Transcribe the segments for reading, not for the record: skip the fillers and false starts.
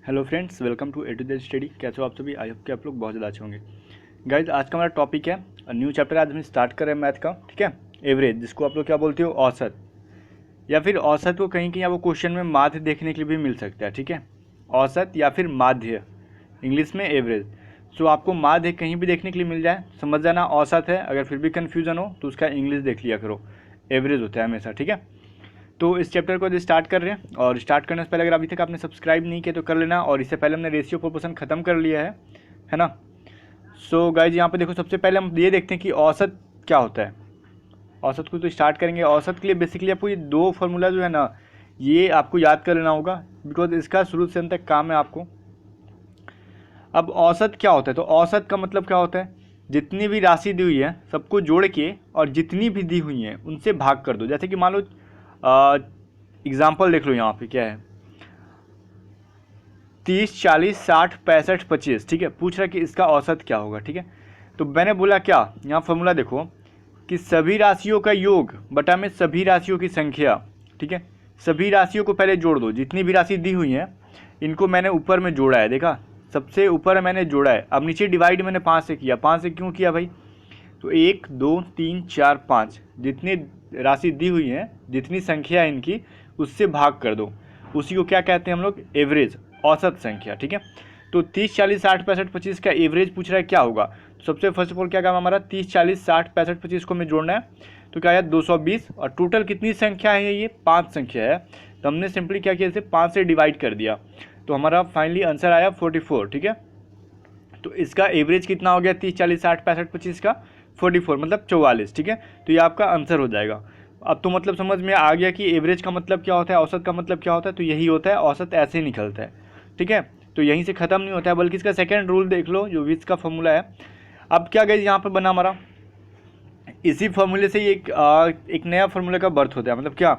Hello friends, welcome to A to Z study. कैसे हो आप सभी? आई होप कि आप लोग बहुत ज़्यादा अच्छे होंगे। गाइज, आज का हमारा टॉपिक है न्यू चैप्टर। आज हम स्टार्ट कर रहे हैं मैथ का, ठीक है। एवरेज, जिसको आप लोग क्या बोलते हो, औसत, या फिर औसत को कहीं कहीं आपको क्वेश्चन में माध्य देखने के लिए भी मिल सकता है, ठीक है। औसत या फिर माध्य, इंग्लिश में एवरेज। सो आपको माध्य कहीं भी देखने के लिए मिल जाए, समझ जाना औसत है। अगर फिर भी कन्फ्यूजन हो तो उसका इंग्लिश देख लिया करो, एवरेज होता है हमेशा, ठीक है। तो इस चैप्टर को स्टार्ट कर रहे हैं, और स्टार्ट करने से पहले अगर अभी तक आपने सब्सक्राइब नहीं किया तो कर लेना। और इससे पहले हमने रेशियो प्रोपोर्शन खत्म कर लिया है ना। सो गाइज, यहाँ पे देखो, सबसे पहले हम ये देखते हैं कि औसत क्या होता है। औसत को तो स्टार्ट करेंगे। औसत के लिए बेसिकली आपको ये दो फार्मूला जो है ना, ये आपको याद कर लेना होगा, बिकॉज इसका शुरू से अंत तक काम है आपको। अब औसत क्या होता है, तो औसत का मतलब क्या होता है, जितनी भी राशि दी हुई है सबको जोड़ के और जितनी भी दी हुई हैं उनसे भाग कर दो। जैसे कि मान लो एग्जाम्पल देख लो, यहाँ पे क्या है, 30, 40, 60, 65, 25, ठीक है। पूछ रहा है कि इसका औसत क्या होगा, ठीक है। तो मैंने बोला क्या, यहाँ फॉर्मूला देखो कि सभी राशियों का योग बटा में सभी राशियों की संख्या, ठीक है। सभी राशियों को पहले जोड़ दो, जितनी भी राशि दी हुई हैं इनको मैंने ऊपर में जोड़ा है, देखा, सबसे ऊपर मैंने जोड़ा है। अब नीचे डिवाइड मैंने 5 से किया। 5 से क्यों किया भाई, तो 1, 2, 3, 4, 5, जितनी राशि दी हुई है, जितनी संख्या है इनकी, उससे भाग कर दो। उसी को क्या कहते हैं हम लोग, एवरेज, औसत संख्या, ठीक है। तो 30, 40, 60, 65, 25 का एवरेज पूछ रहा है क्या होगा। तो सबसे फर्स्ट ऑफ ऑल क्या काम हमारा, 30, 40, 60, 65, 25 को हमें जोड़ना है। तो क्या है, 220। और टोटल कितनी संख्या है, ये 5 संख्या है। तो हमने सिंपली क्या किया, इसे 5 से डिवाइड कर दिया। तो हमारा फाइनली आंसर आया 44, ठीक है। तो इसका एवरेज कितना हो गया, 30, 40, 60, 65, 25 का 44, मतलब 44, ठीक है। तो ये आपका आंसर हो जाएगा। अब तो मतलब समझ में आ गया कि एवरेज का मतलब क्या होता है, औसत का मतलब क्या होता है। तो यही होता है, औसत ऐसे ही निकलता है, ठीक है। तो यहीं से ख़त्म नहीं होता है, बल्कि इसका सेकेंड रूल देख लो, जो विच का फॉर्मूला है। अब क्या गई यहाँ पर बना हमारा, इसी फॉर्मूले से एक नया फॉर्मूले का बर्थ होता है। मतलब क्या,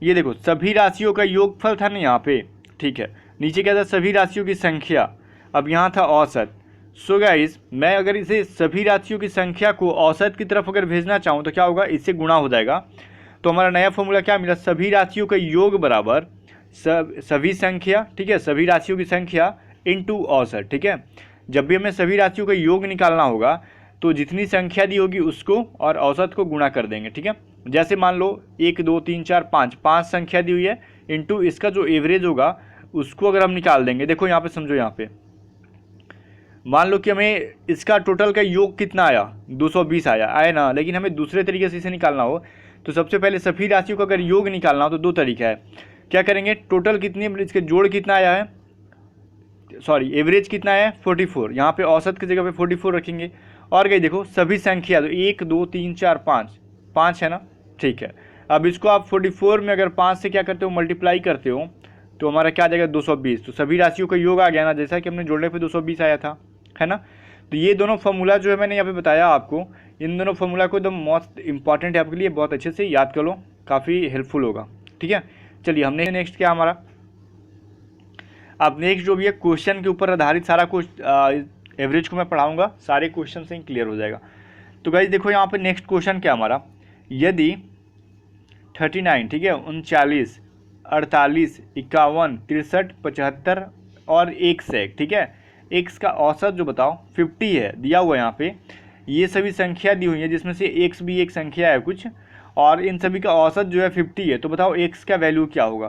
ये देखो, सभी राशियों का योगफल था ना यहाँ पे, ठीक है। नीचे क्या था, सभी राशियों की संख्या। अब यहाँ था औसत। सो गाइस, मैं अगर इसे सभी राशियों की संख्या को औसत की तरफ अगर भेजना चाहूँ तो क्या होगा, इससे गुणा हो जाएगा। तो हमारा नया फॉर्मूला क्या मिला, सभी राशियों का योग बराबर सभी संख्या, ठीक है, सभी राशियों की संख्या इनटू औसत, ठीक है। जब भी हमें सभी राशियों का योग निकालना होगा तो जितनी संख्या दी होगी उसको और औसत को गुणा कर देंगे, ठीक है। जैसे मान लो 1, 2, 3, 4, 5, 5 संख्या दी हुई है, इनटू इसका जो एवरेज होगा उसको अगर हम निकाल देंगे। देखो यहाँ पे समझो, यहाँ पे मान लो कि हमें इसका टोटल का योग कितना आया, 220 आया ना। लेकिन हमें दूसरे तरीके से इसे निकालना हो तो सबसे पहले सभी राशियों का अगर योग निकालना हो तो दो तरीका है। क्या करेंगे, टोटल कितनी, इसके जोड़ कितना आया है, सॉरी एवरेज कितना है 44, यहाँ पे औसत की जगह पे 44 रखेंगे। और गई देखो सभी संख्या, तो 1, 2, 3, 4, 5, 5 है ना, ठीक है। अब इसको आप 44 में अगर 5 से क्या करते हो, मल्टीप्लाई करते हो, तो हमारा क्या आ जाएगा 220। तो सभी राशियों का योग आ गया ना, जैसा कि हमने जोड़ने पे 220 आया था, है ना। तो ये दोनों फॉर्मूला जो है मैंने यहाँ पे बताया आपको, इन दोनों फॉर्मूला को एकदम मोस्ट इंपॉर्टेंट है आपके लिए, बहुत अच्छे से याद कर लो, काफ़ी हेल्पफुल होगा, ठीक है। चलिए, हमने नेक्स्ट क्या हमारा, अब नेक्स्ट जो भी है क्वेश्चन के ऊपर आधारित सारा कुछ एवरेज को मैं पढ़ाऊंगा, सारे क्वेश्चन से ही क्लियर हो जाएगा। तो गाइज देखो यहाँ पे नेक्स्ट क्वेश्चन क्या हमारा, यदि 39, ठीक है, 39, 48, 51, 63, 75 और 1 से 1, ठीक है, एक्स का औसत जो बताओ 50 है, दिया हुआ है यहाँ पे। ये सभी संख्या दी हुई है जिसमें से एक्स भी एक संख्या है कुछ, और इन सभी का औसत जो है 50 है। तो बताओ एक्स का वैल्यू क्या होगा।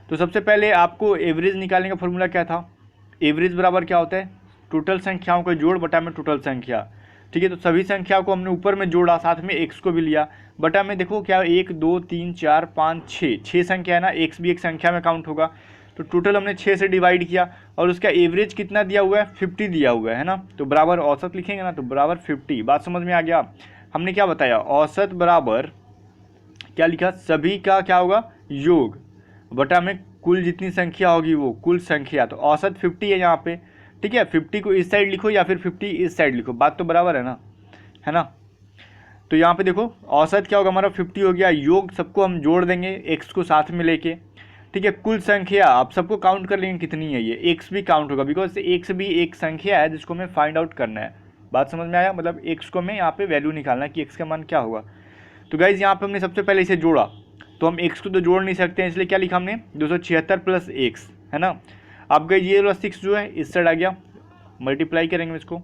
तो सबसे पहले आपको एवरेज निकालने का फॉर्मूला क्या था, एवरेज बराबर क्या होता है, टोटल संख्याओं का जोड़ बटा में टोटल संख्या, ठीक है। तो सभी संख्याओं को हमने ऊपर में जोड़ा, साथ में एक्स को भी लिया, बटा में देखो क्या, 1, 2, 3, 4, 5, 6 संख्या है ना, एक्स भी एक संख्या में काउंट होगा। तो टोटल हमने 6 से डिवाइड किया, और उसका एवरेज कितना दिया हुआ है, 50 दिया हुआ है ना। तो बराबर औसत लिखेंगे ना, तो बराबर 50। बात समझ में आ गया। हमने क्या बताया, औसत बराबर क्या लिखा, सभी का क्या होगा, योग बटा में कुल जितनी संख्या होगी वो कुल संख्या। तो औसत 50 है यहाँ पे, ठीक है। 50 को इस साइड लिखो या फिर 50 इस साइड लिखो, बात तो बराबर है ना। तो यहाँ पे देखो औसत क्या होगा हमारा, 50 हो गया, योग सबको हम जोड़ देंगे एक्स को साथ में लेके, ठीक है। कुल संख्या आप सबको काउंट कर लेंगे कितनी है, ये एक्स भी काउंट होगा, बिकॉज एक्स भी एक संख्या है जिसको हमें फाइंड आउट करना है। बात समझ में आया, मतलब एक्स को हमें यहाँ पे वैल्यू निकालना है कि एक्स का मान क्या होगा। तो गाइज यहाँ पे हमने सबसे पहले इसे जोड़ा, तो हम एक्स को तो जोड़ नहीं सकते हैं, इसलिए क्या लिखा हमने, 276 प्लस एक्स, है ना। आपका ये वाला 6 जो है इस साइड आ गया, मल्टीप्लाई करेंगे इसको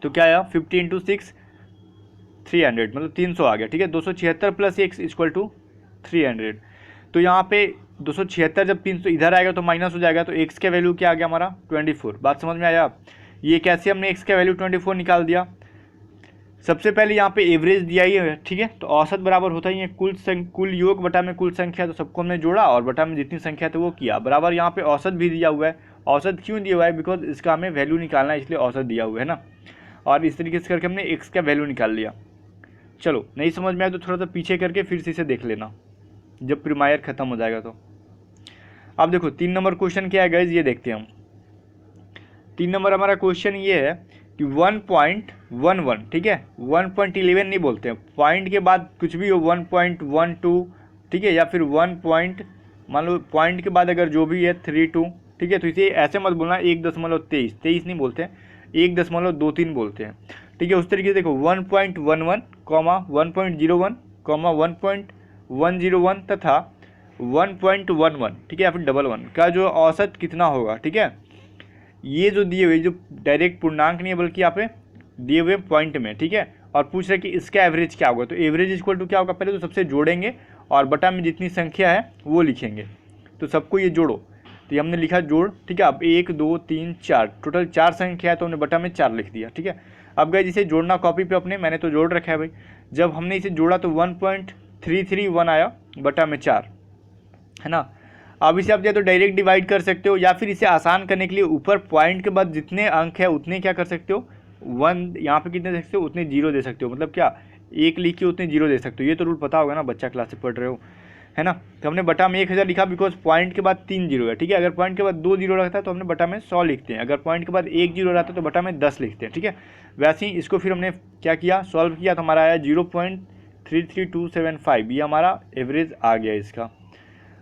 तो क्या आया 50 इंटू 6 300, मतलब 300 आ गया, ठीक है। 276 प्लस एक्स इक्वल टू 300। तो यहाँ पे 276 जब 300 इधर आएगा तो माइनस हो जाएगा, तो एक्स का वैल्यू क्या आ गया हमारा 24। बात समझ में आया? ये कैसे हमने एक्स का वैल्यू 24 निकाल दिया। सबसे पहले यहाँ पे एवरेज दिया ही है, ठीक है। तो औसत बराबर होता ही है कुल योग बटा में कुल संख्या, तो सबको हमने जोड़ा और बटा में जितनी संख्या थी वो किया बराबर। यहाँ पे औसत भी दिया हुआ है। औसत क्यों दिया हुआ है? बिकॉज इसका हमें वैल्यू निकालना है, इसलिए औसत दिया हुआ है ना। और इस तरीके से करके हमने एक्स का वैल्यू निकाल लिया। चलो नहीं समझ में आया तो थोड़ा सा पीछे करके फिर से इसे देख लेना जब प्रीमायर खत्म हो जाएगा तो। अब देखो 3 नंबर क्वेश्चन क्या है गाइज, ये देखते हैं हम। 3 नंबर हमारा क्वेश्चन ये है कि 1.11, ठीक है, 1.11 नहीं बोलते हैं, पॉइंट के बाद कुछ भी हो 1.12, ठीक है, या फिर 1 मान लो पॉइंट के बाद अगर जो भी है 32, ठीक है। तो इसे ऐसे मत बोलना 1.23 नहीं बोलते हैं, 1.23 बोलते हैं, ठीक है। उस तरीके से देखो 1.11, 1.01, 1.101 तथा 1.11, ठीक है, या फिर 11 का जो औसत कितना होगा, ठीक है। ये जो दिए हुए, जो डायरेक्ट पूर्णांक नहीं है बल्कि यहाँ पे दिए हुए पॉइंट में, ठीक है। और पूछ रहे कि इसका एवरेज क्या होगा, तो एवरेज इक्वल टू क्या होगा, पहले तो सबसे जोड़ेंगे और बटा में जितनी संख्या है वो लिखेंगे। तो सबको ये जोड़ो, तो ये हमने लिखा जोड़, ठीक है। अब 1 2 3 4 टोटल 4 संख्या है, तो हमने बटा में 4 लिख दिया, ठीक है। अब गए जिसे जोड़ना कॉपी पे अपने, मैंने तो जोड़ रखा है भाई। जब हमने इसे जोड़ा तो 1.331 आया बटा में 4, है ना। अब इसे आप चाहे तो डायरेक्ट डिवाइड कर सकते हो, या फिर इसे आसान करने के लिए ऊपर पॉइंट के बाद जितने अंक है उतने क्या कर सकते हो, 1 यहाँ पे कितने दे सकते हो, उतने जीरो दे सकते हो। मतलब क्या, 1 लिख के उतने जीरो दे सकते हो। ये तो रूल पता होगा ना, बच्चा क्लास से पढ़ रहे हो, है ना। तो हमने बटा में 1000 लिखा बिकॉज पॉइंट के बाद 3 जीरो है, ठीक है। अगर पॉइंट के बाद 2 जीरो रहता है तो हमने बटा में 100 लिखते हैं। अगर पॉइंट के बाद 1 जीरो रहता है तो बटा में 10 लिखते हैं, ठीक है। वैसे ही इसको फिर हमने क्या किया, सॉल्व किया, तो हमारा आया 0.33275। ये हमारा एवरेज आ गया इसका।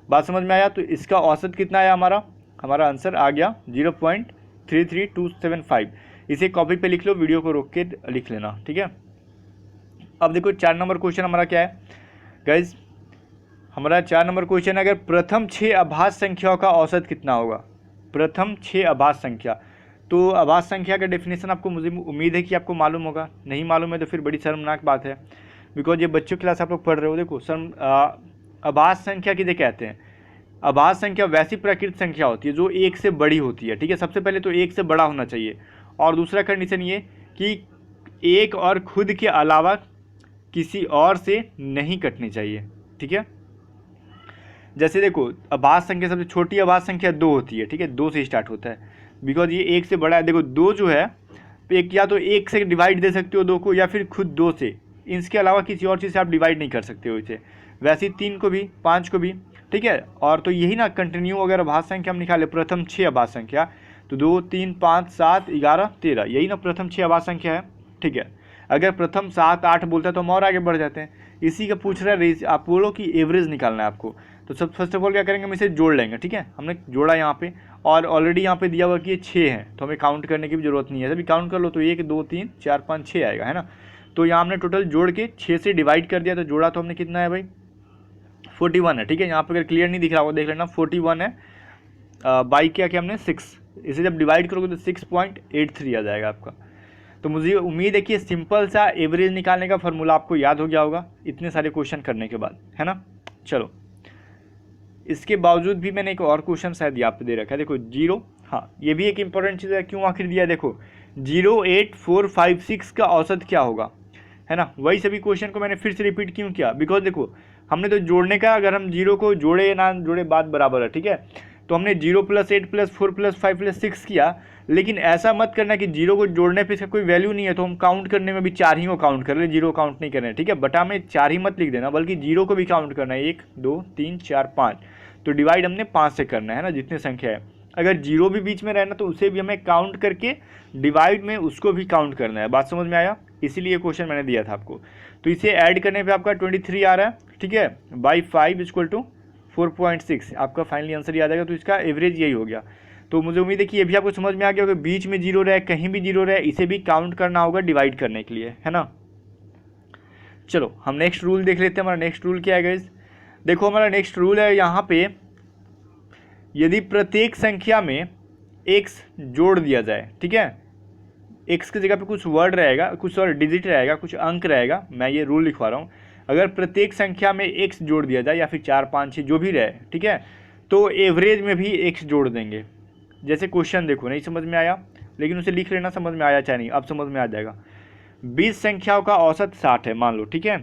बात समझ में आया? तो इसका औसत कितना आया हमारा आंसर आ गया 0.33275। इसे कॉपी पे लिख लो, वीडियो को रोक के लिख लेना, ठीक है। अब देखो 4 नंबर क्वेश्चन हमारा क्या है गाइज, हमारा 4 नंबर क्वेश्चन अगर प्रथम 6 अभाज्य संख्याओं का औसत कितना होगा। प्रथम 6 अभाज्य संख्या, तो अभाज्य संख्या का डेफिनेशन आपको, मुझे उम्मीद है कि आपको मालूम होगा। नहीं मालूम है तो फिर बड़ी शर्मनाक बात है, बिकॉज ये बच्चों क्लास आप लोग पढ़ रहे हो। देखो अभाज्य संख्या किसे कहते हैं? अभाज्य संख्या वैसी प्राकृत संख्या होती है जो 1 से बड़ी होती है, ठीक है। सबसे पहले तो 1 से बड़ा होना चाहिए, और दूसरा कंडीशन ये कि 1 और खुद के अलावा किसी और से नहीं कटनी चाहिए, ठीक है। जैसे देखो अभाज्य संख्या, सबसे छोटी अभाज्य संख्या 2 होती है, ठीक है, 2 से स्टार्ट होता है, बिकॉज ये 1 से बड़ा है। देखो 2 जो है एक, या तो 1 से डिवाइड दे सकते हो 2 को, या फिर खुद 2 से, इसके अलावा किसी और चीज़ से आप डिवाइड नहीं कर सकते हो इसे। वैसे 3 को भी, 5 को भी, ठीक है। और तो यही ना कंटिन्यू, अगर अभाज्य संख्या हम निकाले प्रथम 6 अभाज्य संख्या, तो 2 3 5 7 11 13, यही ना प्रथम 6 अभाज्य संख्या है, ठीक है। अगर प्रथम 7 8 बोलता है तो हम और आगे बढ़ जाते हैं। इसी का पूछ रहा है, आप बोलो कि एवरेज निकालना है आपको। तो सब फर्स्ट ऑफ ऑल क्या करेंगे, हम इसे जोड़ लेंगे, ठीक है। हमने जोड़ा यहाँ पे, और ऑलरेडी यहाँ पे दिया हुआ कि ये 6 है, तो हमें काउंट करने की भी जरूरत नहीं है। सभी काउंट कर लो तो 1 2 3 4 5 6 आएगा, है ना। तो यहाँ हमने टोटल जोड़ के 6 से डिवाइड कर दिया, तो जोड़ा तो हमने कितना है भाई 41 है, ठीक है। यहाँ पे अगर क्लियर नहीं दिख रहा होगा देख लेना, 41 है। बाई क्या किया हमने 6, इसे जब डिवाइड करोगे तो 6.83 आ जाएगा आपका। तो मुझे उम्मीद है कि सिंपल सा एवरेज निकालने का फॉर्मूला आपको याद हो गया होगा इतने सारे क्वेश्चन करने के बाद, है ना। चलो, इसके बावजूद भी मैंने एक और क्वेश्चन शायद यहाँ पे दे रखा है, देखो 0, हाँ ये भी एक इंपॉर्टेंट चीज़ है। क्यों आखिर दिया, देखो 08456 का औसत क्या होगा, है ना। वही सभी क्वेश्चन को मैंने फिर से रिपीट क्यों किया, बिकॉज देखो हमने तो जोड़ने का, अगर हम 0 को जोड़े या ना जोड़े बात बराबर है, ठीक है। तो हमने 0 + 8 + 4 + 5 + 6 किया, लेकिन ऐसा मत करना कि 0 को जोड़ने पे इसका कोई वैल्यू नहीं है तो हम काउंट करने में भी 4 ही को काउंट कर ले, 0 काउंट नहीं करना है, ठीक है। बटा में 4 ही मत लिख देना, बल्कि 0 को भी काउंट करना है, 1 2 3 4 5। तो डिवाइड हमने 5 से करना है ना, जितनी संख्या है। अगर 0 भी बीच में रहना तो उसे भी हमें काउंट करके डिवाइड में उसको भी काउंट करना है। बात समझ में आया? इसीलिए क्वेश्चन मैंने दिया था आपको। तो इसे ऐड करने पे आपका 23 आ रहा है, ठीक है, बाई 5 = 4.6 आपका फाइनली आंसर याद आएगा। तो इसका एवरेज यही हो गया। तो मुझे उम्मीद है कि ये भी आपको समझ में आ गया होगा। बीच में 0 रहे, कहीं भी 0 रहे, इसे भी काउंट करना होगा डिवाइड करने के लिए, है ना। चलो हम नेक्स्ट रूल देख लेते हैं। हमारा नेक्स्ट रूल क्या है गाइस, देखो हमारा नेक्स्ट रूल है यहाँ पे यदि प्रत्येक संख्या में x जोड़ दिया जाए, ठीक है, x की जगह पे कुछ वर्ड रहेगा, कुछ और डिजिट रहेगा, कुछ अंक रहेगा, मैं ये रूल लिखवा रहा हूँ। अगर प्रत्येक संख्या में x जोड़ दिया जाए या फिर 4 5 6 जो भी रहे, ठीक है, तो एवरेज में भी x जोड़ देंगे। जैसे क्वेश्चन देखो, नहीं समझ में आया लेकिन उसे लिख लेना, समझ में आया चाहे नहीं, अब समझ में आ जाएगा। 20 संख्याओं का औसत 60 है मान लो, ठीक है।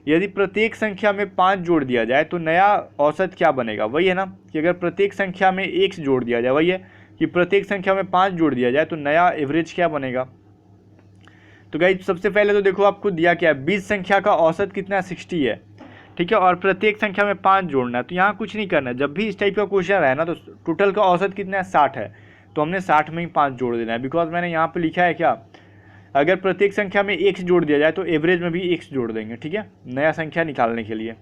यदि प्रत्येक संख्या में 5 जोड़ दिया जाए तो नया औसत क्या बनेगा? वही है ना कि अगर प्रत्येक संख्या में x जोड़ दिया जाए, वही है कि प्रत्येक संख्या में 5 जोड़ दिया जाए तो नया एवरेज क्या बनेगा। तो गाइस सबसे पहले तो देखो आपको दिया क्या है, 20 संख्या का औसत कितना है? 60 है, ठीक है, और प्रत्येक संख्या में 5 जोड़ना है। तो यहाँ कुछ नहीं करना है, जब भी इस टाइप का क्वेश्चन रहे ना तो टोटल का औसत कितना है? 60 है, तो हमने 60 में ही 5 जोड़ देना है। बिकॉज मैंने यहाँ पे लिखा है क्या, अगर प्रत्येक संख्या में x जोड़ दिया जाए तो एवरेज में भी x जोड़ देंगे, ठीक है, नया संख्या निकालने के लिए,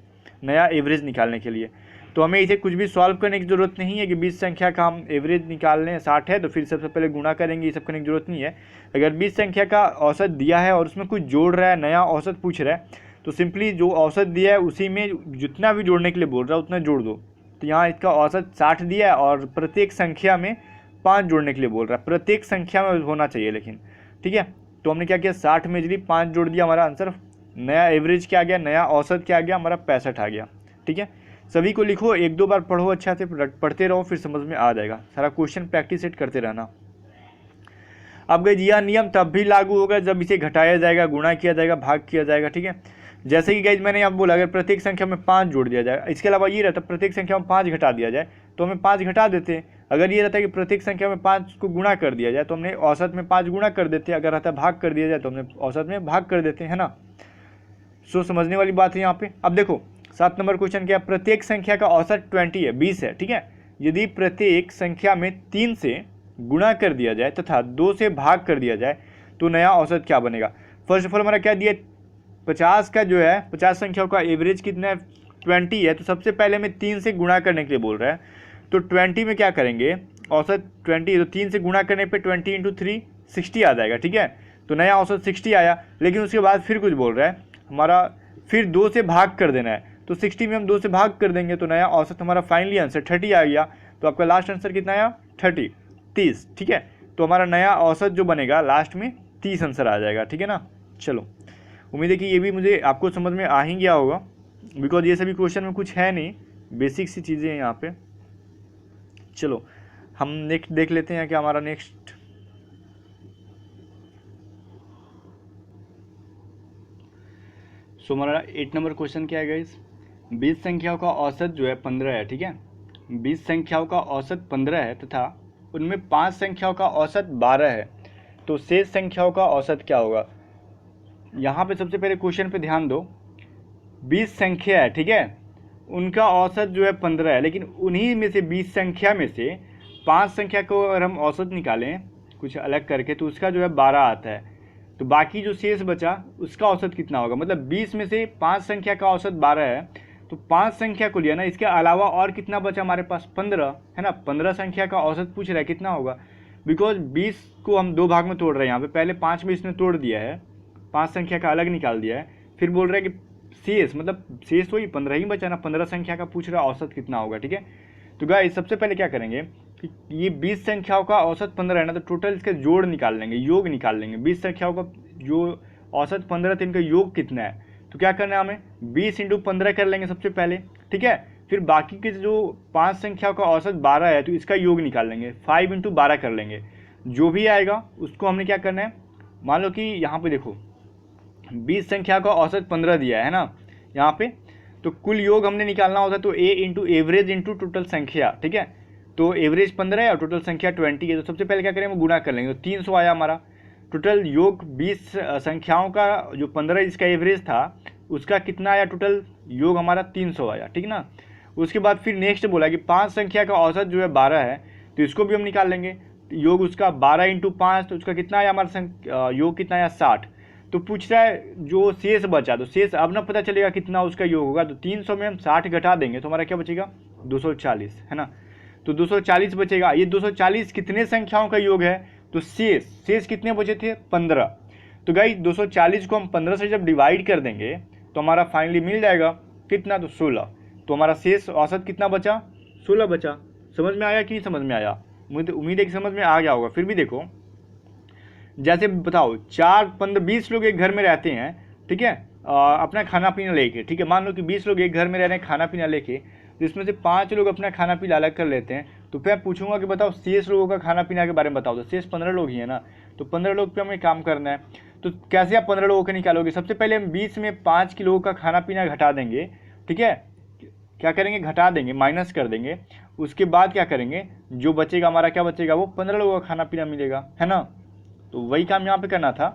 नया एवरेज निकालने के लिए। तो हमें इसे कुछ भी सॉल्व करने की ज़रूरत नहीं है कि 20 संख्या का हम एवरेज निकाल लें, 60 है तो फिर सबसे पहले गुणा करेंगे, ये सब करने की जरूरत नहीं है। अगर 20 संख्या का औसत दिया है और उसमें कुछ जोड़ रहा है, नया औसत पूछ रहा है, तो सिंपली जो औसत दिया है उसी में जितना भी जोड़ने के लिए बोल रहा है उतना जोड़ दो। तो यहाँ इसका औसत 60 दिया है और प्रत्येक संख्या में 5 जोड़ने के लिए बोल रहा है, प्रत्येक संख्या में होना चाहिए लेकिन, ठीक है। तो हमने क्या किया, 60 में यदि 5 जोड़ दिया, हमारा आंसर नया एवरेज क्या आ गया, नया औसत क्या आ गया, हमारा 65 आ गया, ठीक है। सभी को लिखो, एक दो बार पढ़ो, अच्छा से पढ़ते रहो, फिर समझ में आ जाएगा। सारा क्वेश्चन प्रैक्टिस सेट करते रहना। अब गई यह नियम तब भी लागू होगा जब इसे घटाया जाएगा, गुणा किया जाएगा, भाग किया जाएगा, ठीक है। जैसे कि गाइज मैंने यहाँ बोला, अगर प्रत्येक संख्या में 5 जोड़ दिया जाए, इसके अलावा ये रहता प्रत्येक संख्या में 5 घटा दिया जाए तो हमें 5 घटा देते हैं। अगर ये रहता है कि प्रत्येक संख्या में 5 को गुणा कर दिया जाए तो हमने औसत में 5 गुणा कर देते हैं। अगर रहता है भाग कर दिया जाए तो हमने औसत में भाग कर देते हैं, है ना। सो समझने वाली बात है यहाँ पे। अब देखो 7 नंबर क्वेश्चन क्या, प्रत्येक संख्या का औसत 20 है, 20 है, ठीक है। यदि प्रत्येक संख्या में 3 से गुणा कर दिया जाए तथा 2 से भाग कर दिया जाए तो नया औसत क्या बनेगा। फर्स्ट ऑफ ऑल हमारा क्या दिया, 50 का जो है, 50 संख्याओं का एवरेज कितना है, 20 है। तो सबसे पहले हमें 3 से गुणा करने के लिए बोल रहा है, तो 20 में क्या करेंगे, औसत 20, तो 3 से गुणा करने पे 20 × 3 60 आ जाएगा, ठीक है। तो नया औसत 60 आया, लेकिन उसके बाद फिर कुछ बोल रहा है हमारा, फिर 2 से भाग कर देना है। तो 60 में हम 2 से भाग कर देंगे तो नया औसत हमारा फाइनली आंसर 30 आ गया। तो आपका लास्ट आंसर कितना आया, 30, ठीक है। तो हमारा नया औसत जो बनेगा लास्ट में 30 आंसर आ जाएगा, ठीक है ना। चलो, उम्मीद है कि ये भी मुझे आपको समझ में आ ही गया होगा, बिकॉज ये सभी क्वेश्चन में कुछ है नहीं, बेसिक सी चीज़ें हैं यहाँ पे। चलो हम नेक्स्ट देख लेते हैं क्या हमारा नेक्स्ट। सो हमारा 8 नंबर क्वेश्चन क्या है गाइस, 20 संख्याओं का औसत जो है 15 है, ठीक है। 20 संख्याओं का औसत 15 है तथा उनमें 5 संख्याओं का औसत 12 है, तो शेष संख्याओं का औसत क्या होगा। यहाँ पे सबसे पहले क्वेश्चन पे ध्यान दो, 20 संख्या है, ठीक है, उनका औसत जो है 15 है, लेकिन उन्हीं में से 20 संख्या में से 5 संख्या को अगर हम औसत निकालें कुछ अलग करके तो उसका जो है 12 आता है। तो बाकी जो शेष बचा उसका औसत कितना होगा, मतलब 20 में से 5 संख्या का औसत 12 है, तो 5 संख्या को लिया ना, इसके अलावा और कितना बचा हमारे पास, 15 है ना। 15 संख्या का औसत पूछ रहा है कितना होगा, बिकॉज 20 को हम 2 भाग में तोड़ रहे हैं यहाँ पे, पहले 5 में इसने तोड़ दिया है, 5 संख्या का अलग निकाल दिया है, फिर बोल रहा है कि शेष, मतलब शेष तो ही 15 ही बचा ना, 15 संख्या का पूछ रहा है औसत कितना होगा, ठीक है। तो गाइस सबसे पहले क्या करेंगे कि ये 20 संख्याओं का औसत 15 है ना, तो टोटल इसके जोड़ निकाल लेंगे, योग निकाल लेंगे। 20 संख्याओं का जो औसत 15 थे, इनका योग कितना है, तो क्या करना है हमें 20 × 15 कर लेंगे सबसे पहले, ठीक है। फिर बाकी के जो 5 संख्याओं का औसत 12 है तो इसका योग निकाल लेंगे, 5 × 12 कर लेंगे। जो भी आएगा उसको हमने क्या करना है, मान लो कि यहाँ पे देखो 20 संख्या का औसत 15 दिया है ना यहाँ पे, तो कुल योग हमने निकालना होता है, तो a × एवरेज × टोटल संख्या, ठीक है। तो एवरेज 15 है और टोटल संख्या 20 है, तो सबसे पहले क्या करेंगे, गुणा कर लेंगे, तो 300 आया हमारा। टोटल योग 20 संख्याओं का जो 15 इसका एवरेज था उसका कितना आया, टोटल योग हमारा 300 आया, ठीक ना। उसके बाद फिर नेक्स्ट बोला कि 5 संख्या का औसत जो है 12 है, तो इसको भी हम निकाल लेंगे, योग उसका 12 × 5, तो उसका कितना आया हमारा योग कितना आया, 60। तो पूछ रहा है जो शेष बचा, तो शेष अब ना पता चलेगा कितना उसका योग होगा, तो 300 में हम 60 घटा देंगे तो हमारा क्या बचेगा, 240, है ना। तो 240 बचेगा। ये 240 कितने संख्याओं का योग है, तो शेष कितने बचे थे, 15। तो गाइस 240 को हम 15 से जब डिवाइड कर देंगे तो हमारा फाइनली मिल जाएगा कितना, तो 16। तो हमारा शेष औसत कितना बचा, 16 बचा, समझ में आया कि नहीं समझ में आया? मुझे तो उम्मीद है कि समझ में आ गया होगा। फिर भी देखो, जैसे बताओ 4, 15, 20 लोग एक घर में रहते हैं, ठीक है, अपना खाना पीना लेके, ठीक है, मान लो कि 20 लोग एक घर में रह रहे हैं खाना पीना लेके, जिसमें से 5 लोग अपना खाना पीना अलग कर लेते हैं, तो फिर पूछूंगा कि बताओ शेष लोगों का खाना पीना के बारे में बताओ। तो शेष 15 लोग ही है ना, तो 15 लोग पे हमें काम करना है। तो कैसे आप 15 लोगों को निकालोगे? सबसे पहले हम 20 में 5 किलो का खाना पीना घटा देंगे, ठीक है, क्या करेंगे, घटा देंगे, माइनस कर देंगे। उसके बाद क्या करेंगे, जो बचेगा हमारा, क्या बचेगा, वो 15 लोगों का खाना पीना मिलेगा, है ना। तो वही काम यहाँ पे करना था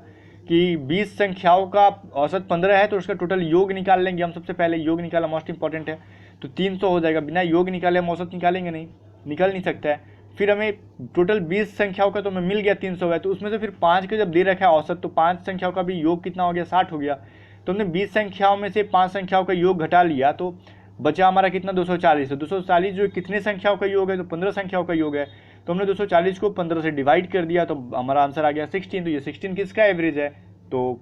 कि 20 संख्याओं का औसत 15 है, तो उसका टोटल योग निकाल लेंगे हम। सबसे पहले योग निकाला, मोस्ट इंपॉर्टेंट है। तो 300 हो जाएगा। बिना योग निकाले हम औसत निकालेंगे नहीं, निकल नहीं सकता है। फिर हमें टोटल 20 संख्याओं का तो हमें मिल गया 300 है, तो उसमें से फिर 5 का जब दे रखा है औसत, तो 5 संख्याओं का भी योग कितना हो गया, 60 हो गया। तो हमने 20 संख्याओं में से 5 संख्याओं का योग घटा लिया, तो बचा हमारा कितना, 240। तो 240 जो कितने संख्याओं का योग है, तो 15 संख्याओं का योग है। तो हमने 240 को 15 से डिवाइड कर दिया, तो हमारा आंसर आ गया 16। तो ये 16 किसका एवरेज है, तो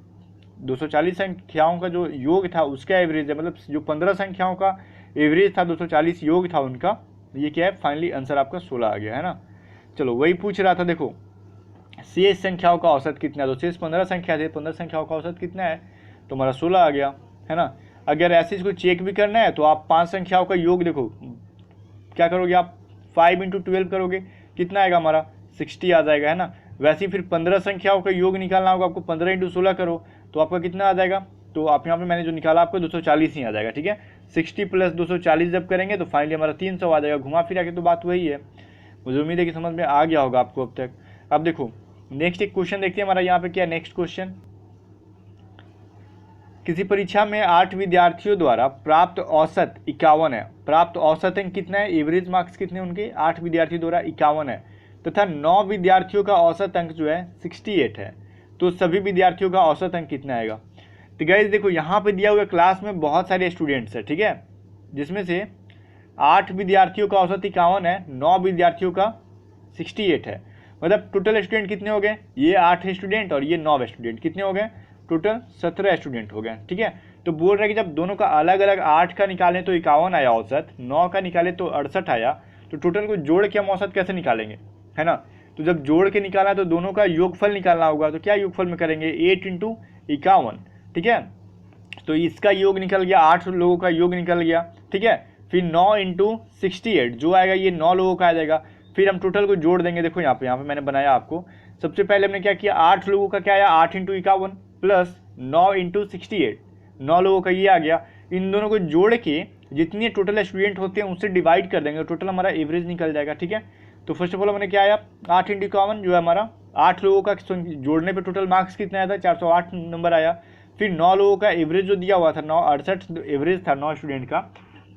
240 संख्याओं का जो योग था उसका एवरेज है, मतलब जो 15 संख्याओं का एवरेज था, 240 योग था उनका। ये क्या है, फाइनली आंसर आपका 16 आ गया, है ना। चलो वही पूछ रहा था, देखो शेष संख्याओं का औसत कितना है, तो शेष 15 संख्या थे, 15 संख्याओं का औसत कितना है, तो हमारा 16 आ गया, है ना। अगर ऐसे इसको चेक भी करना है तो आप 5 संख्याओं का योग देखो, क्या करोगे आप, 5 × 12 करोगे, कितना आएगा हमारा, 60 आ जाएगा, है ना। वैसे ही फिर 15 संख्याओं का योग निकालना होगा आपको, 15 × 16 करो तो आपका कितना आ जाएगा, तो आप यहाँ पे मैंने जो निकाला आपको 240 ही आ जाएगा, ठीक है। 60 + 240 जब करेंगे तो फाइनली हमारा 300 आ जाएगा। घुमा फिरा के तो बात वही है। मुझे उम्मीद है कि समझ में आ गया होगा आपको अब तक। अब देखो नेक्स्ट एक क्वेश्चन देखते हैं हमारा यहाँ पे क्या, नेक्स्ट क्वेश्चन, किसी परीक्षा में 8 विद्यार्थियों द्वारा प्राप्त औसत 51 है। प्राप्त औसत अंक कितना है, एवरेज मार्क्स कितने उनके, 8 विद्यार्थियों द्वारा 51 है, तथा 9 विद्यार्थियों का औसत अंक जो है 68 है। तो सभी विद्यार्थियों का औसत अंक कितना आएगा। तो गाइस देखो यहाँ पे दिया हुआ क्लास में बहुत सारे स्टूडेंट्स है, ठीक है, जिसमें से 8 विद्यार्थियों का औसत 51 है, 9 विद्यार्थियों का 68 है। मतलब टोटल स्टूडेंट कितने हो गए, ये 8 स्टूडेंट और ये 9 स्टूडेंट, कितने हो गए, टोटल 17 स्टूडेंट हो गए, ठीक है। तो बोल रहे हैं कि जब दोनों का अलग अलग 8 का निकालें तो 51 आया औसत, 9 का निकाले तो 68 आया, तो टोटल को जोड़ के हम औसत कैसे निकालेंगे, है ना। तो जब जोड़ के निकालना है तो दोनों का योगफल निकालना होगा। तो क्या योगफल में करेंगे, 8 × 51, ठीक है। तो इसका योग निकल गया, 8 लोगों का योग निकल गया, ठीक है। फिर 9 × 68 जो आएगा ये 9 लोगों का आ जाएगा। फिर हम टोटल को जोड़ देंगे। देखो यहाँ पे मैंने बनाया आपको, सबसे पहले हमने क्या किया, 8 लोगों का क्या आया, 8 × 51 प्लस 9 × 68, 9 लोगों का ये आ गया। इन दोनों को जोड़ के जितने टोटल स्टूडेंट होते हैं उससे डिवाइड कर देंगे, टोटल हमारा एवरेज निकल जाएगा, ठीक है। तो फर्स्ट ऑफ ऑल हमने क्या आया, 8 × 51 जो है हमारा 8 लोगों का जोड़ने पे टोटल मार्क्स कितना आया था, 408 नंबर आया। फिर 9 लोगों का एवरेज जो दिया हुआ था, 68 एवरेज था 9 स्टूडेंट का,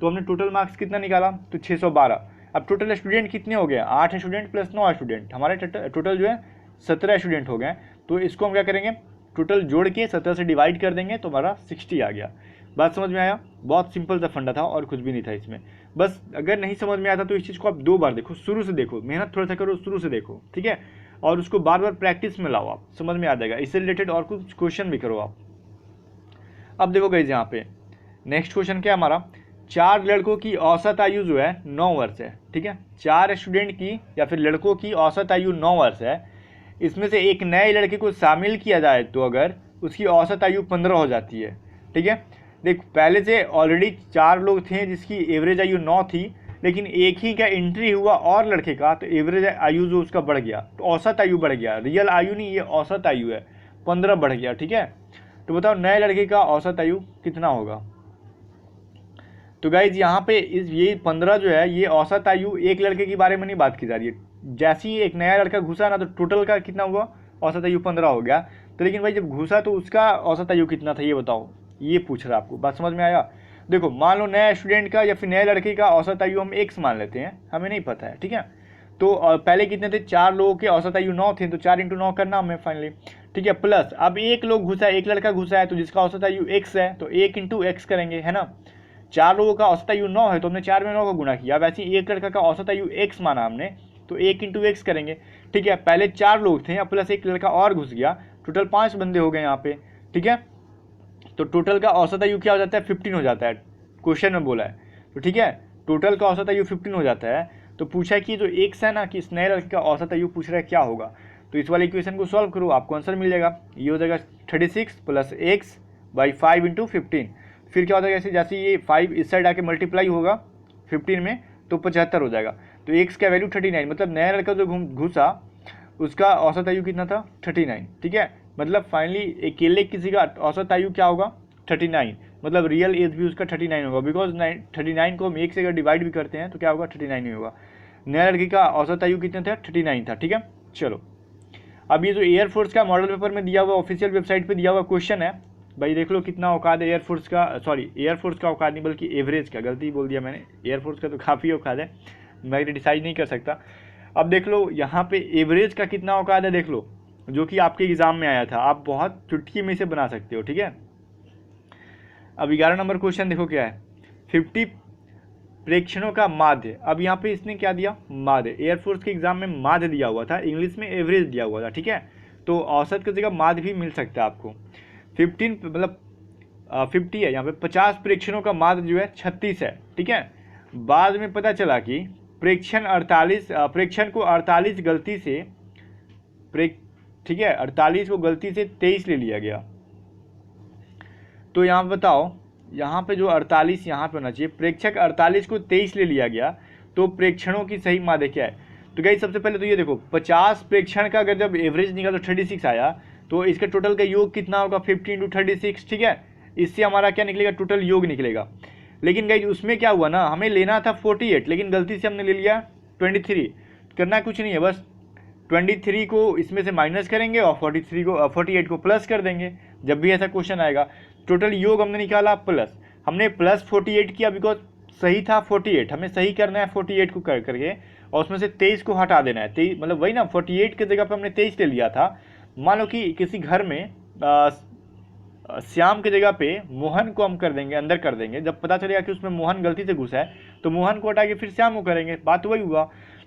तो हमने टोटल मार्क्स कितना निकाला, तो 612। अब टोटल स्टूडेंट कितने हो गए, 8 स्टूडेंट प्लस 9 स्टूडेंट, हमारे टोटल जो है 17 स्टूडेंट हो गए। तो इसको हम क्या करेंगे, टोटल जोड़ के 17 से डिवाइड कर देंगे तो हमारा 60 आ गया। बात समझ में आया, बहुत सिंपल सा फंडा था और कुछ भी नहीं था इसमें। बस अगर नहीं समझ में आता तो इस चीज़ को आप 2 बार देखो, शुरू से देखो, मेहनत थोड़ा सा करो, शुरू से देखो, ठीक है, और उसको बार बार प्रैक्टिस में लाओ, आप समझ में आ जाएगा। इससे रिलेटेड और कुछ क्वेश्चन भी करो आप। अब देखो गाइस यहाँ पे नेक्स्ट क्वेश्चन क्या है हमारा, 4 लड़कों की औसत आयु जो है 9 वर्ष है, ठीक है। 4 स्टूडेंट की या फिर लड़कों की औसत आयु 9 वर्ष है। इसमें से एक नए लड़के को शामिल किया जाए तो अगर उसकी औसत आयु 15 हो जाती है, ठीक है। देख पहले से ऑलरेडी 4 लोग थे जिसकी एवरेज आयु 9 थी, लेकिन एक ही का एंट्री हुआ और लड़के का, तो एवरेज आयु जो उसका बढ़ गया, तो औसत आयु बढ़ गया, रियल आयु नहीं, ये औसत आयु है, 15 बढ़ गया, ठीक है। तो बताओ नए लड़के का औसत आयु कितना होगा। तो गाइज यहाँ पे ये 15 जो है ये औसत आयु एक लड़के के बारे में नहीं बात की जा रही है। जैसे ही एक नया लड़का घुसा ना तो टोटल का कितना हुआ, औसत आयु 15 हो गया। तो लेकिन भाई जब घुसा तो उसका औसत आयु कितना था ये बताओ, ये पूछ रहा है आपको। बात समझ में आया। देखो मान लो नया स्टूडेंट का या फिर नए लड़के का औसत आयु हम x मान लेते हैं, हमें नहीं पता है, ठीक है। तो पहले कितने थे, 4 लोगों के औसत आयु 9 थे, तो 4 × 9 करना हमें फाइनली, ठीक है। प्लस अब एक लोग घुसा है, एक लड़का घुसा है, तो जिसका औसत आयु x है, तो 1 × x करेंगे, है ना। 4 लोगों का औसत आयु 9 है तो हमने 4 में 9 का गुणा किया। वैसे एक लड़का का औसत आयु x माना हमने, तो 1 × x करेंगे, ठीक है। पहले 4 लोग थे, अब प्लस एक लड़का और घुस गया, टोटल 5 बंदे हो गए यहाँ पे, ठीक है। तो टोटल का औसत आयु क्या हो जाता है, 15 हो जाता है, क्वेश्चन में बोला है, तो ठीक है। टोटल का औसत आयु 15 हो जाता है। तो पूछा है कि जो एक्स है ना कि इस नए लड़के का औसत आयु पूछ रहा है क्या होगा। तो इस वाले इक्वेशन को सॉल्व करो, आपको आंसर मिल जाएगा। ये हो जाएगा 36 प्लस एक्स बाई 5 इंटू 15। फिर क्या हो जाएगा, ऐसे जैसे ये 5 इस साइड आके मल्टीप्लाई होगा 15 में तो 75 हो जाएगा। तो एक्स का वैल्यू 39, मतलब नया लड़का जो घुसा उसका औसत आयु कितना था 39, ठीक है। मतलब फाइनली अकेले किसी का औसत आयु क्या होगा 39, मतलब रियल एज भी उसका 39 होगा, बिकॉज 39 को हम एक से अगर डिवाइड भी करते हैं तो क्या होगा 39 ही होगा। नया लड़की का औसत आयु कितना था 39 था, ठीक है। चलो अब ये जो एयरफोर्स का मॉडल पेपर में दिया हुआ ऑफिशियल वेबसाइट पे दिया हुआ क्वेश्चन है भाई, देख लो कितना औकात है एयरफोर्स का, सॉरी एयरफोर्स का औकात नहीं बल्कि एवरेज का, गलती बोल दिया मैंने, एयरफोर्स का तो काफ़ी औकात है, मैं डिसाइड नहीं कर सकता। अब देख लो यहाँ पे एवरेज का कितना औकात है, देख लो जो कि आपके एग्जाम में आया था, आप बहुत चुटकी में से बना सकते हो, ठीक है। अब 11 नंबर क्वेश्चन देखो क्या है, 50 प्रेक्षणों का माध्य। अब यहाँ पे इसने क्या दिया, माध्य। एयरफोर्स के एग्जाम में माध्य दिया हुआ था, इंग्लिश में एवरेज दिया हुआ था, ठीक है। तो औसत की जगह माध्य भी मिल सकता है आपको। 15 मतलब 50 है यहाँ पे, 50 प्रेक्षणों का माध्य जो है 36 है, ठीक है। बाद में पता चला कि प्रेक्षण 48 प्रेक्षण को 48 गलती से ठीक है 48 को गलती से 23 ले लिया गया। तो यहाँ बताओ, यहाँ पे जो 48 यहाँ पे होना चाहिए, प्रेक्षक 48 को 23 ले लिया गया, तो प्रेक्षणों की सही माध्य क्या है। तो गाइस सबसे पहले तो ये देखो 50 प्रेक्षण का अगर जब एवरेज निकला तो 36 आया, तो इसके टोटल का योग कितना होगा 50 इंटू 36, ठीक है। इससे हमारा क्या निकलेगा, टोटल योग निकलेगा। लेकिन गाइस उसमें क्या हुआ ना, हमें लेना था 48, लेकिन गलती से हमने ले लिया 23। करना कुछ नहीं है, बस 23 को इसमें से माइनस करेंगे और 48 को प्लस कर देंगे जब भी ऐसा क्वेश्चन आएगा। टोटल योग हमने निकाला प्लस, हमने प्लस 48 किया बिकॉज सही था 48, हमें सही करना है 48 को करके और उसमें से 23 को हटा देना है। 23 मतलब वही ना, 48 की जगह पर हमने 23 ले लिया था। मान लो कि किसी घर में श्याम की जगह पे मोहन को हम कर देंगे, अंदर कर देंगे, जब पता चलेगा कि उसमें मोहन गलती से घुसा है तो मोहन को हटा के फिर श्याम को करेंगे, बात वही हुआ।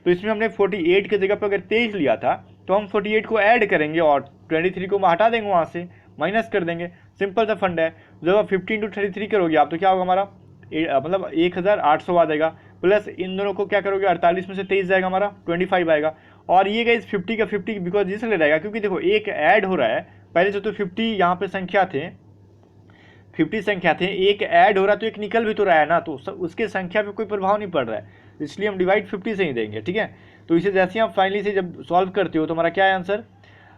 तो इसमें हमने 48 की जगह पर अगर 23 लिया था तो हम 48 को ऐड करेंगे और 23 को हटा देंगे, वहाँ से माइनस कर देंगे, सिंपल सा फंड है। जब आप 50 इंटू 33 करोगे आप तो क्या होगा हमारा मतलब 1800 आ जाएगा, प्लस इन दोनों को क्या करोगे 48 में से 23 जाएगा हमारा 25 आएगा। और ये गाइस 50 का 50 बिकॉज इसलिए रहेगा क्योंकि देखो एक ऐड हो रहा है, पहले तो 50 यहाँ पे संख्या थे, 50 संख्या थे, एक ऐड हो रहा है तो एक निकल भी तो रहा है ना, तो उसके संख्या पे कोई प्रभाव नहीं पड़ रहा है, इसलिए हम डिवाइड 50 से ही देंगे, ठीक है। तो इसे जैसे हम फाइनली से जब सॉल्व करते हो तो हमारा क्या है आंसर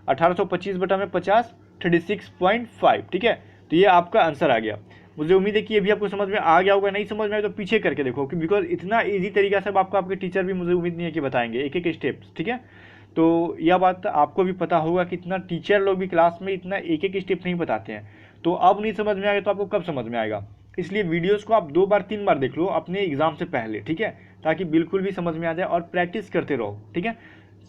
1825 बटा में 50 36.5, ठीक है। तो ये आपका आंसर आ गया। मुझे उम्मीद है कि ये भी आपको समझ में आ गया होगा, नहीं समझ में आए तो पीछे करके देखो कि बिकॉज इतना इजी तरीका से आपको आपके टीचर भी मुझे उम्मीद नहीं है कि बताएंगे एक एक स्टेप्स, ठीक है। तो यह बात आपको भी पता होगा कि इतना टीचर लोग भी क्लास में इतना एक एक स्टेप नहीं बताते हैं, तो अब नहीं समझ में आएगा तो आपको कब समझ में आएगा। इसलिए वीडियोस को आप 2 बार 3 बार देख लो अपने एग्जाम से पहले, ठीक है, ताकि बिल्कुल भी समझ में आ जाए और प्रैक्टिस करते रहो, ठीक है।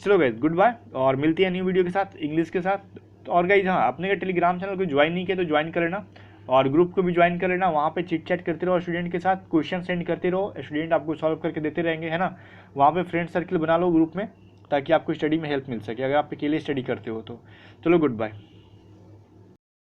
चलो गाइस गुड बाय, और मिलती है न्यू वीडियो के साथ इंग्लिश के साथ। और गाइस हाँ, अपने का टेलीग्राम चैनल को ज्वाइन नहीं किया तो ज्वाइन कर लेना और ग्रुप को भी ज्वाइन कर लेना, वहाँ पे चिट चैट करते रहो स्टूडेंट के साथ, क्वेश्चन सेंड करते रहो, स्टूडेंट आपको सॉल्व करके देते रहेंगे, है ना। वहाँ पे फ्रेंड सर्कल बना लो ग्रुप में ताकि आपको स्टडी में हेल्प मिल सके अगर आप अकेले स्टडी करते हो तो। चलो गुड बाय।